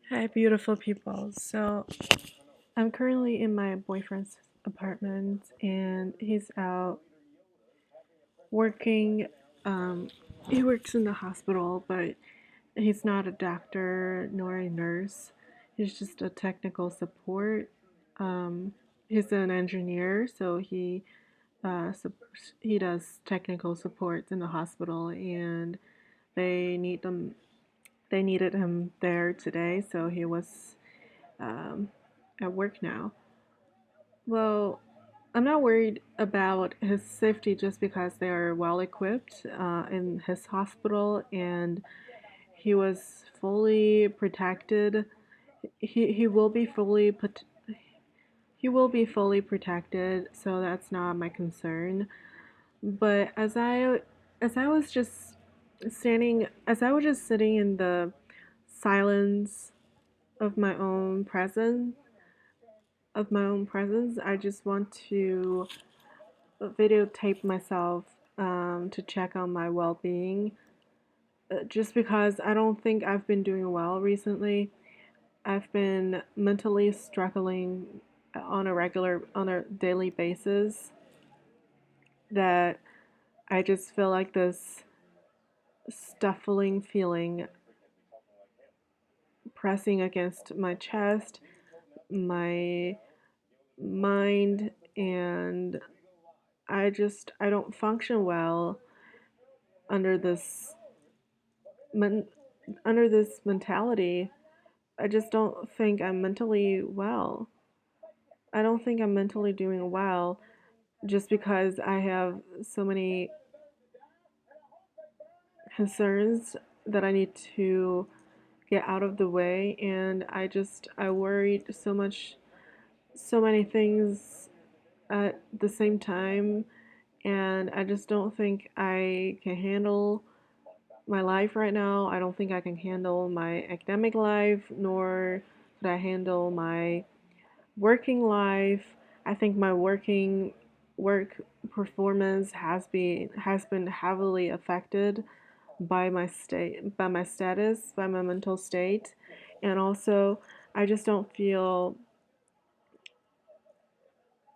Hi, beautiful people. So, I'm currently in my boyfriend's apartment and he's out working. Um, he works in the hospital, but he's not a doctor nor a nurse. He's just a technical support. Um, he's an engineer, so uh, sup- he does technical support in the hospital, and they need them. They needed him there today, so he was um, at work now. Well, I'm not worried about his safety just because they are well equipped in his hospital and he was fully protected. He will be he will be fully protected, so that's not my concern. But as I was just as I was just sitting in the silence of my own presence I just want to videotape myself to check on my well being. Just because I don't think I've been doing well recently. I've been mentally struggling on a daily basis that I just feel like this stifling feeling pressing against my chest, my mind, and I don't function well under this men- under this mentality. I just don't think I'm mentally well. I don't think I'm mentally doing well just because I have so many concerns that I need to get out of the way, and I worried so many things at the same time, and I just don't think I can handle my life right now. I don't think I can handle my academic life, nor could I handle my working life. I think my work performance has been heavily affected by my status, by my mental state, and also I just don't feel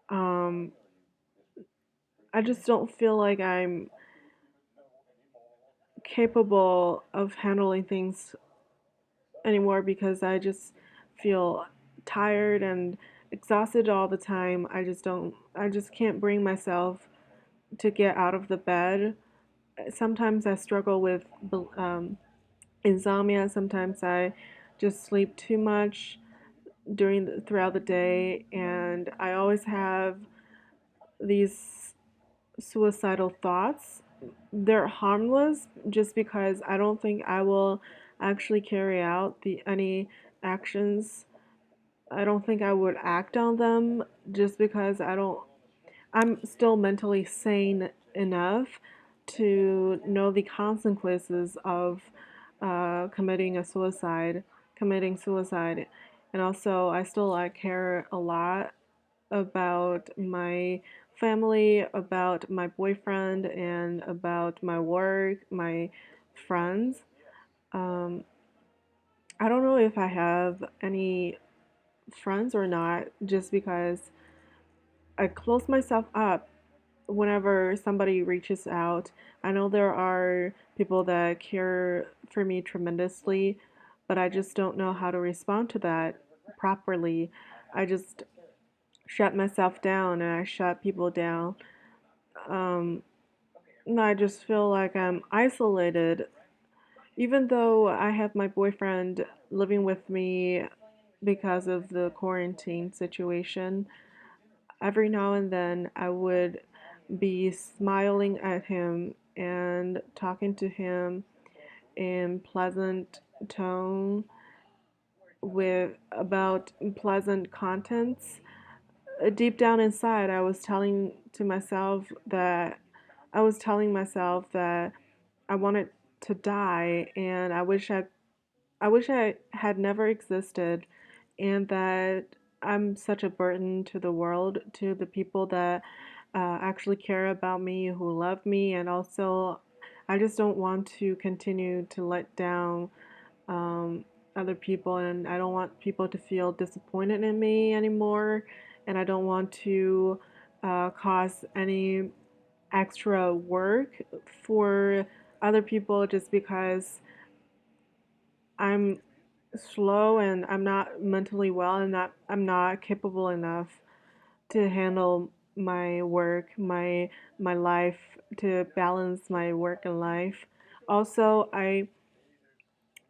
um I just don't feel like I'm capable of handling things anymore because I just feel tired and exhausted all the time. I just can't bring myself to get out of the bed. Sometimes I struggle with insomnia. Sometimes I just sleep too much throughout the day, and I always have these suicidal thoughts. They're harmless just because I don't think I will actually carry out the any actions. I don't think I would act on them just because I'm still mentally sane enough to know the consequences of committing suicide, and also I still care a lot about my family, about my boyfriend, and about my work, my friends. Um, I don't know if I have any friends or not, just because I close myself up whenever somebody reaches out. I know there are people that care for me tremendously, but I just don't know how to respond to that properly. I just shut myself down and I shut people down. Um, and I just feel like I'm isolated, even though I have my boyfriend living with me because of the quarantine situation. Every now and then I would be smiling at him and talking to him in pleasant tone with about pleasant contents. Deep down inside, I was telling myself that I wanted to die and I wish I had never existed and that I'm such a burden to the world, to the people that actually care about me, who love me, and also I just don't want to continue to let down. Um, other people, and I don't want people to feel disappointed in me anymore, and I don't want to cause any extra work for other people just because I'm slow and I'm not mentally well and that I'm not capable enough to handle my work, my life, to balance my work and life. Also, I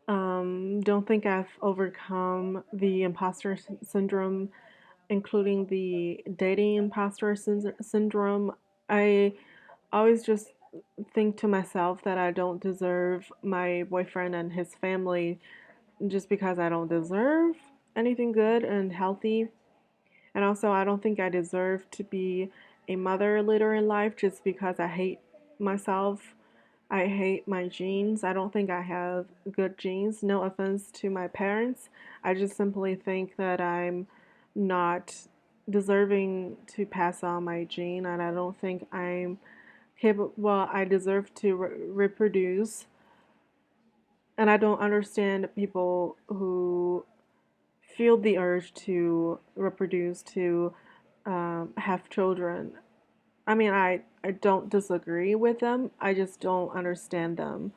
don't think I've overcome the syndrome, including the dating syndrome. I always just think to myself that I don't deserve my boyfriend and his family just because I don't deserve anything good and healthy. And also, I don't think I deserve to be a mother later in life just because I hate myself. I hate my genes. I don't think I have good genes. No offense to my parents. I just simply think that I'm not deserving to pass on my gene, and I don't think I'm capable. Well, I deserve to reproduce, and I don't understand people who feel the urge to reproduce, to have children. I mean, I don't disagree with them. I just don't understand them.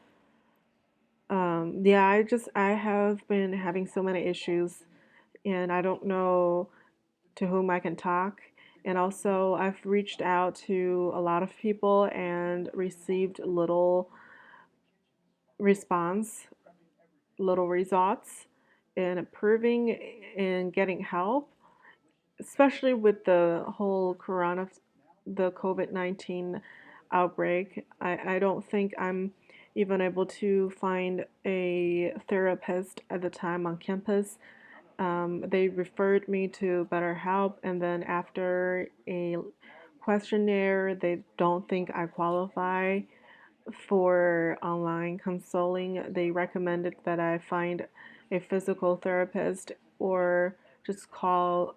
Yeah, I have been having so many issues, and I don't know to whom I can talk. And also, I've reached out to a lot of people and received little response, little results in improving and getting help, especially with the COVID-19 outbreak. I don't think I'm even able to find a therapist at the time on campus. They referred me to BetterHelp, and then after a questionnaire, they don't think I qualify for online consulting. They recommended that I find a physical therapist or just call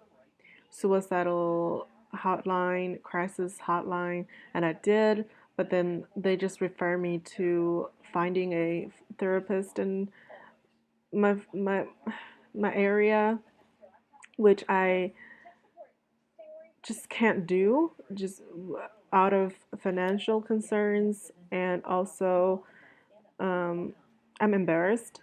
suicidal hotline, crisis hotline, and I did, but then they just refer me to finding a therapist in my area, which I just can't do, just out of financial concerns, and also I'm embarrassed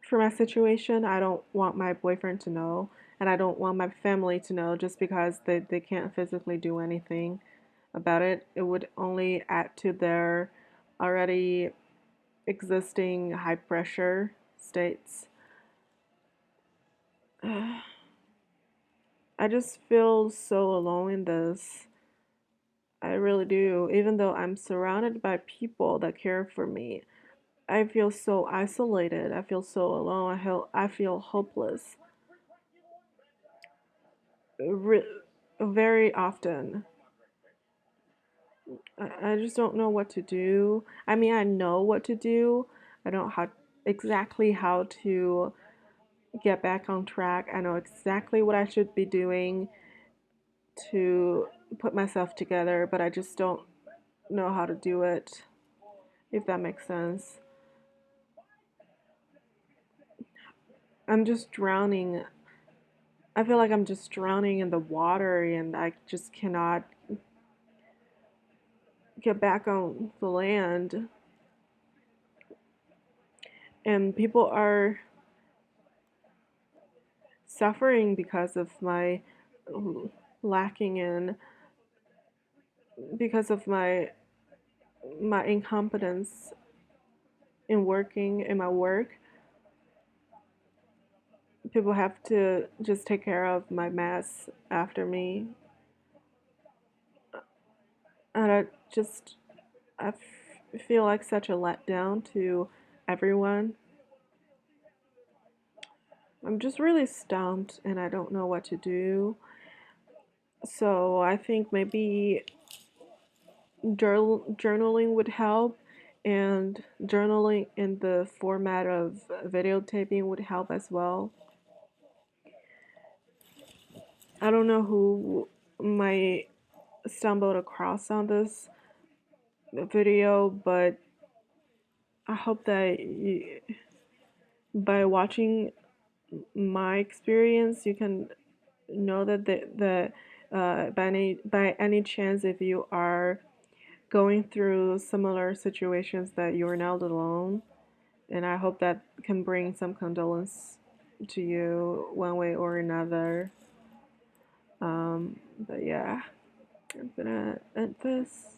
for my situation. I don't want my boyfriend to know, and I don't want my family to know just because they can't physically do anything about it. It would only add to their already existing high pressure states. I just feel so alone in this. I really do. Even though I'm surrounded by people that care for me, I feel so isolated. I feel so alone. I feel hopeless. Re- Very often. I just don't know what to do. I mean, I know what to do. I don't how exactly how to get back on track. I know exactly what I should be doing to put myself together, but I just don't know how to do it, if that makes sense. I'm just drowning. I feel like I'm just drowning in the water and I just cannot get back on the land. And people are suffering because of my lacking in, because of my incompetence in working in my work. People have to just take care of my mess after me. And I feel like such a letdown to everyone. I'm just really stumped and I don't know what to do. So I think maybe journaling would help, and journaling in the format of videotaping would help as well. I don't know who might stumbled across on this video, but I hope that you, by watching my experience, you can know that by any chance, if you are going through similar situations, that you are not alone, and I hope that can bring some condolence to you one way or another. But yeah, I'm gonna end this.